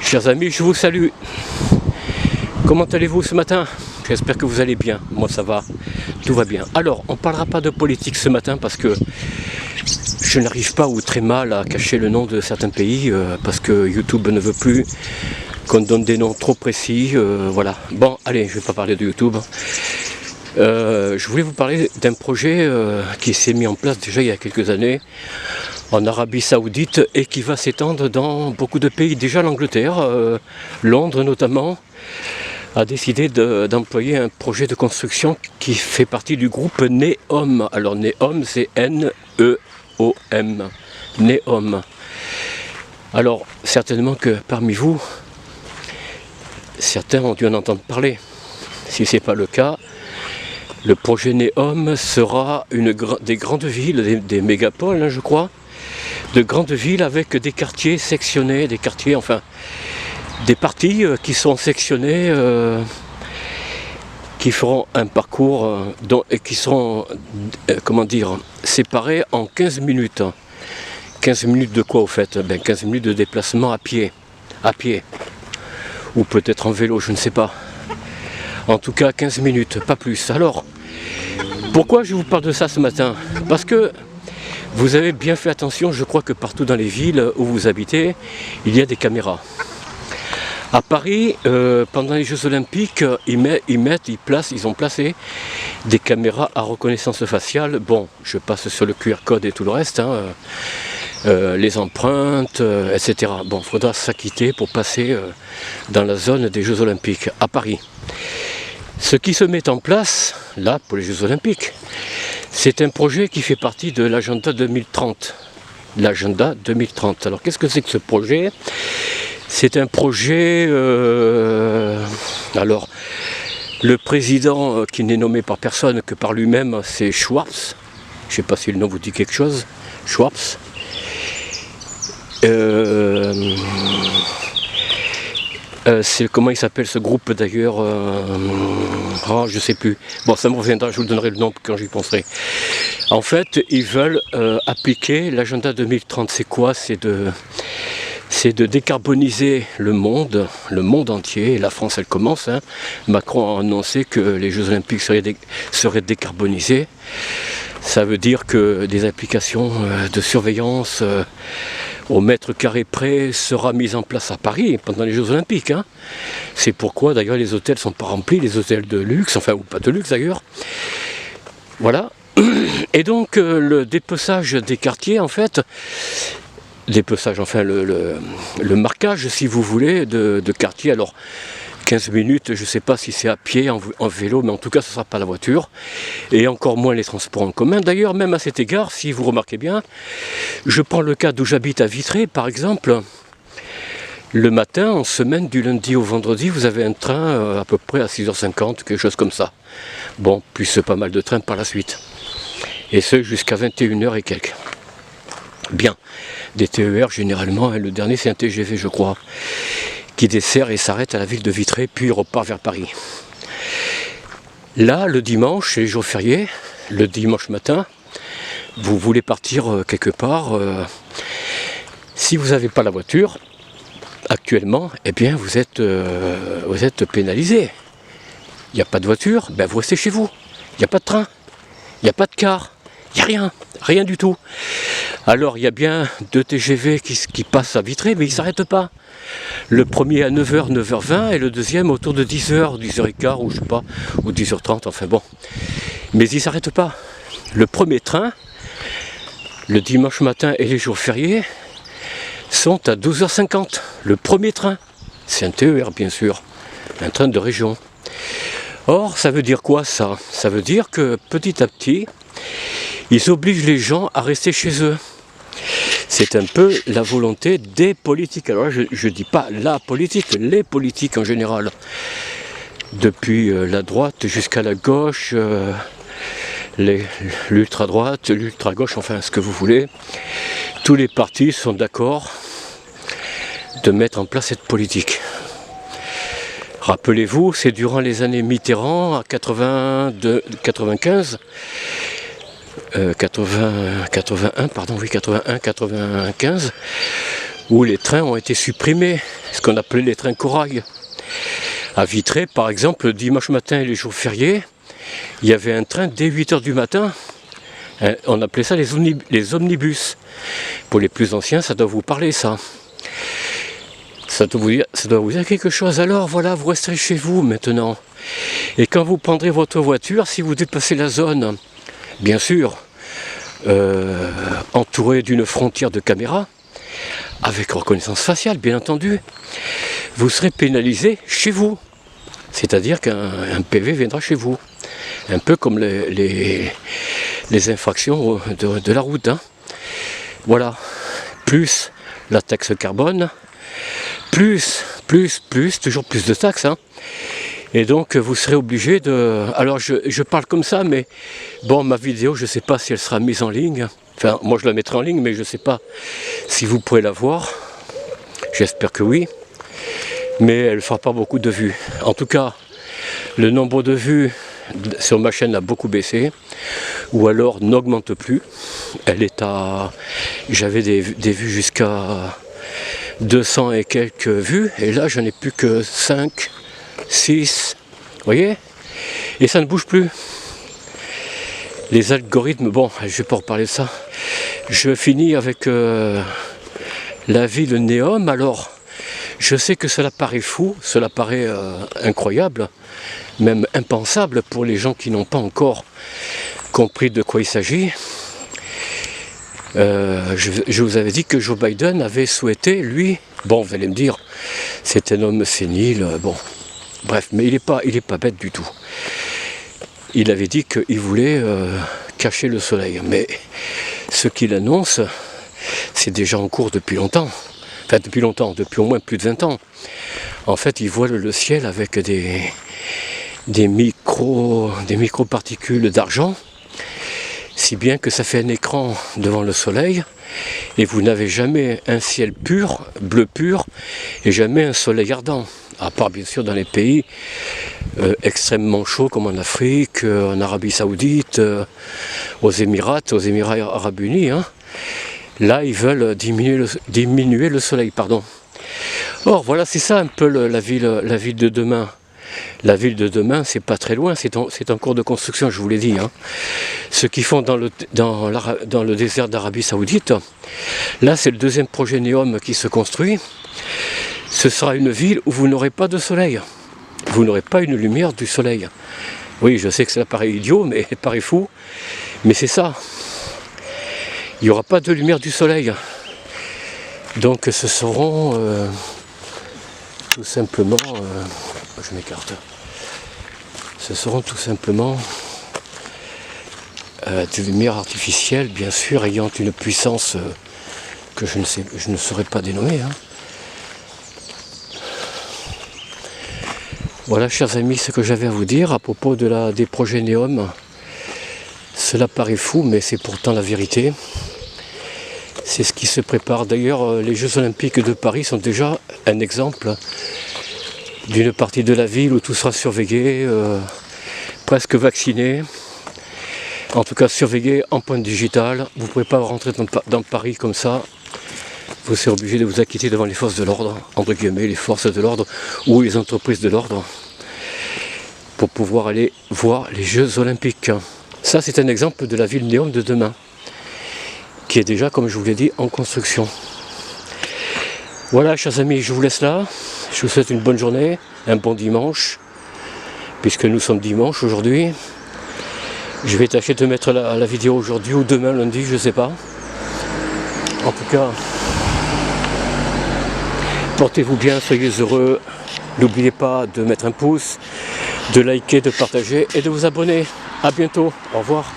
Chers amis, je vous salue. Comment allez-vous ce matin? J'espère que vous allez bien. Moi ça va, tout va bien. Alors, on ne parlera pas de politique ce matin parce que je n'arrive pas ou très mal à cacher le nom de certains pays parce que YouTube ne veut plus qu'on donne des noms trop précis. Voilà. Bon, allez, je ne vais pas parler de YouTube. Je voulais vous parler d'un projet qui s'est mis en place déjà il y a quelques années en Arabie Saoudite et qui va s'étendre dans beaucoup de pays. Déjà l'Angleterre, Londres notamment, a décidé d'employer un projet de construction qui fait partie du groupe NEOM. Alors NEOM, c'est N-E-O-M. NEOM. Alors certainement que parmi vous, certains ont dû en entendre parler. Si ce n'est pas le cas, le projet NEOM sera des grandes villes, des mégapoles, hein, je crois, de grandes villes avec des quartiers sectionnés, des quartiers, enfin, des parties qui sont sectionnées, qui feront un parcours et qui seront, comment dire, séparés en 15 minutes. 15 minutes de quoi au fait? 15 minutes de déplacement à pied, ou peut-être en vélo, je ne sais pas. En tout cas 15 minutes, pas plus. Alors, pourquoi je vous parle de ça ce matin? Parce que vous avez bien fait attention, je crois que partout dans les villes où vous habitez, il y a des caméras. À Paris, pendant les Jeux Olympiques, ils ont placé des caméras à reconnaissance faciale. Bon, je passe sur le QR code et tout le reste, hein, les empreintes, etc. Bon, il faudra s'acquitter pour passer dans la zone des Jeux Olympiques à Paris. Ce qui se met en place, là, pour les Jeux Olympiques, c'est un projet qui fait partie de l'agenda 2030. L'agenda 2030. Alors, qu'est-ce que c'est que ce projet? C'est un projet... alors, le président, qui n'est nommé par personne que par lui-même, c'est Schwarz. Je ne sais pas si le nom vous dit quelque chose. Schwarz. C'est comment il s'appelle ce groupe d'ailleurs, oh, je sais plus. Bon, ça me reviendra, je vous donnerai le nom quand j'y penserai. En fait, ils veulent appliquer l'agenda 2030. C'est quoi? C'est de décarboniser le monde entier. Et la France, elle commence. Hein. Macron a annoncé que les Jeux Olympiques seraient décarbonisés. Ça veut dire que des applications de surveillance au mètre carré près sera mise en place à Paris pendant les Jeux Olympiques. Hein. C'est pourquoi d'ailleurs les hôtels ne sont pas remplis, les hôtels de luxe, enfin ou pas de luxe d'ailleurs. Voilà. Et donc le dépeçage des quartiers, en fait, dépeçage, enfin le marquage, si vous voulez, de quartiers. Alors 15 minutes, je ne sais pas si c'est à pied, en vélo, mais en tout cas ce ne sera pas la voiture, et encore moins les transports en commun. D'ailleurs, même à cet égard, si vous remarquez bien, je prends le cas d'où j'habite à Vitré, par exemple, le matin, en semaine, du lundi au vendredi, vous avez un train à peu près à 6h50, quelque chose comme ça. Bon, plus pas mal de trains par la suite. Et ce, jusqu'à 21h et quelques. Bien, des TER généralement, et le dernier c'est un TGV je crois, qui dessert et s'arrête à la ville de Vitré, puis repart vers Paris. Là, le dimanche, c'est les jours fériés, le dimanche matin, vous voulez partir quelque part, si vous n'avez pas la voiture, actuellement, eh bien vous êtes pénalisé. Il n'y a pas de voiture, ben vous restez chez vous. Il n'y a pas de train, il n'y a pas de car, il n'y a rien, rien du tout. Alors il y a bien 2 TGV qui passent à Vitré, mais ils ne s'arrêtent pas. Le premier à 9h, 9h20 et le deuxième autour de 10h, 10h15 ou je sais pas, ou 10h30, enfin bon. Mais ils ne s'arrêtent pas. Le premier train, le dimanche matin et les jours fériés, sont à 12h50. Le premier train, c'est un TER bien sûr, un train de région. Or, ça veut dire quoi ça? Ça veut dire que petit à petit, ils obligent les gens à rester chez eux. C'est un peu la volonté des politiques. Alors là, je ne dis pas la politique, les politiques en général. Depuis la droite jusqu'à la gauche, l'ultra-droite, l'ultra-gauche, enfin ce que vous voulez. Tous les partis sont d'accord de mettre en place cette politique. Rappelez-vous, c'est durant les années Mitterrand, à 95, 95, où les trains ont été supprimés, ce qu'on appelait les trains corail. À Vitré, par exemple, le dimanche matin et les jours fériés, il y avait un train dès 8 h du matin. On appelait ça les omnibus. Pour les plus anciens, ça doit vous parler, ça. Ça doit vous dire quelque chose. Alors voilà, vous resterez chez vous maintenant. Et quand vous prendrez votre voiture, si vous dépassez la zone, bien sûr, entouré d'une frontière de caméras, avec reconnaissance faciale, bien entendu, vous serez pénalisé chez vous. C'est-à-dire qu'un PV viendra chez vous. Un peu comme les infractions de la route. Hein. Voilà. Plus la taxe carbone, plus, toujours plus de taxes. Hein. Et donc vous serez obligé de... Alors je parle comme ça, mais bon, ma vidéo, je ne sais pas si elle sera mise en ligne. Enfin, moi je la mettrai en ligne, mais je ne sais pas si vous pourrez la voir. J'espère que oui. Mais elle ne fera pas beaucoup de vues. En tout cas, le nombre de vues sur ma chaîne a beaucoup baissé, ou alors n'augmente plus. Elle est à... J'avais des vues jusqu'à 200 et quelques vues, et là j'en ai plus que 5, 6, vous voyez? Et ça ne bouge plus. Les algorithmes, bon, je ne vais pas reparler de ça. Je finis avec la ville Neom. Alors, je sais que cela paraît fou, cela paraît incroyable, même impensable pour les gens qui n'ont pas encore compris de quoi il s'agit. Je vous avais dit que Joe Biden avait souhaité, lui, bon, vous allez me dire, c'est un homme sénile, bon, bref, mais il n'est pas bête du tout. Il avait dit qu'il voulait cacher le soleil, mais ce qu'il annonce, c'est déjà en cours depuis longtemps. Enfin, depuis longtemps, depuis au moins plus de 20 ans. En fait, il voile le ciel avec des microparticules d'argent, si bien que ça fait un écran devant le soleil, et vous n'avez jamais un ciel pur, bleu pur, et jamais un soleil ardent. À part bien sûr dans les pays extrêmement chauds comme en Afrique, en Arabie Saoudite, aux Émirats Arabes Unis. Hein. Là, ils veulent diminuer le soleil, pardon. Or, voilà, c'est ça un peu la ville de demain. La ville de demain, c'est pas très loin, c'est en cours de construction, je vous l'ai dit. Hein. Ce qu'ils font dans le désert d'Arabie Saoudite, là, c'est le deuxième projet Neom qui se construit. Ce sera une ville où vous n'aurez pas de soleil. Vous n'aurez pas une lumière du soleil. Oui, je sais que ça paraît idiot, mais paraît fou, mais c'est ça. Il n'y aura pas de lumière du soleil. Donc ce seront tout simplement... je m'écarte. Ce seront tout simplement des lumières artificielles, bien sûr, ayant une puissance que je ne saurais pas dénommer. Hein. Voilà, chers amis, ce que j'avais à vous dire à propos des projets Neom. Cela paraît fou, mais c'est pourtant la vérité. C'est ce qui se prépare. D'ailleurs, les Jeux Olympiques de Paris sont déjà un exemple d'une partie de la ville où tout sera surveillé, presque vacciné. En tout cas, surveillé en pointe digitale. Vous ne pouvez pas rentrer dans Paris comme ça. Vous serez obligé de vous acquitter devant les forces de l'ordre, entre guillemets, les forces de l'ordre ou les entreprises de l'ordre, pour pouvoir aller voir les Jeux Olympiques. Ça, c'est un exemple de la ville Neom de demain, qui est déjà, comme je vous l'ai dit, en construction. Voilà, chers amis, je vous laisse là. Je vous souhaite une bonne journée, un bon dimanche, puisque nous sommes dimanche aujourd'hui. Je vais tâcher de mettre la vidéo aujourd'hui ou demain, lundi, je ne sais pas. En tout cas, portez-vous bien, soyez heureux. N'oubliez pas de mettre un pouce, de liker, de partager et de vous abonner. A bientôt, au revoir.